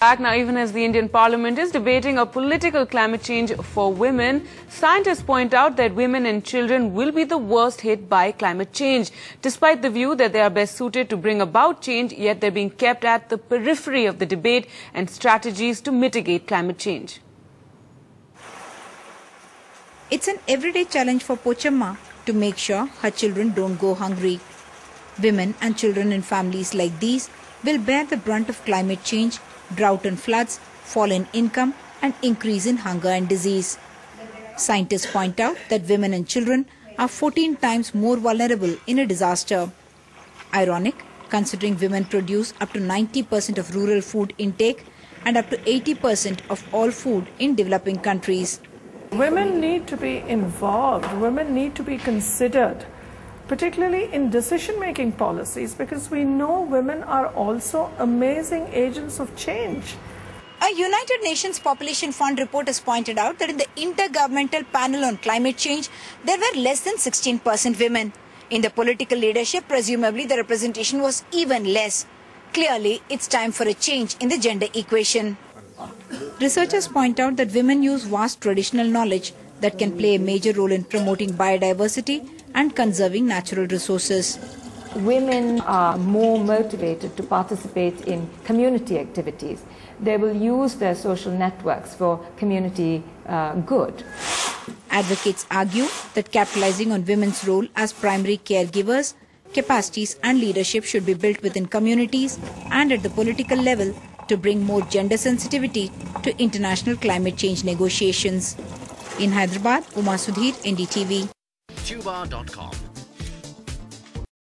Now, even as the Indian Parliament is debating a political climate change for women, scientists point out that women and children will be the worst hit by climate change. Despite the view that they are best suited to bring about change, yet they're being kept at the periphery of the debate and strategies to mitigate climate change. It's an everyday challenge for Pochamma to make sure her children don't go hungry. Women and children in families like these will bear the brunt of climate change, drought and floods, fall in income and increase in hunger and disease. Scientists point out that women and children are 14 times more vulnerable in a disaster. Ironic, considering women produce up to 90% of rural food intake and up to 80% of all food in developing countries. Women need to be involved, women need to be considered, particularly in decision-making policies, because we know women are also amazing agents of change. A United Nations Population Fund report has pointed out that in the Intergovernmental Panel on Climate Change, there were less than 16% women. In the political leadership, presumably the representation was even less. Clearly, it's time for a change in the gender equation. Researchers point out that women use vast traditional knowledge that can play a major role in promoting biodiversity and conserving natural resources. Women are more motivated to participate in community activities. They will use their social networks for community good. Advocates argue that capitalizing on women's role as primary caregivers, capacities and leadership should be built within communities and at the political level to bring more gender sensitivity to international climate change negotiations. In Hyderabad, Uma Sudhir, NDTV. Tuba.com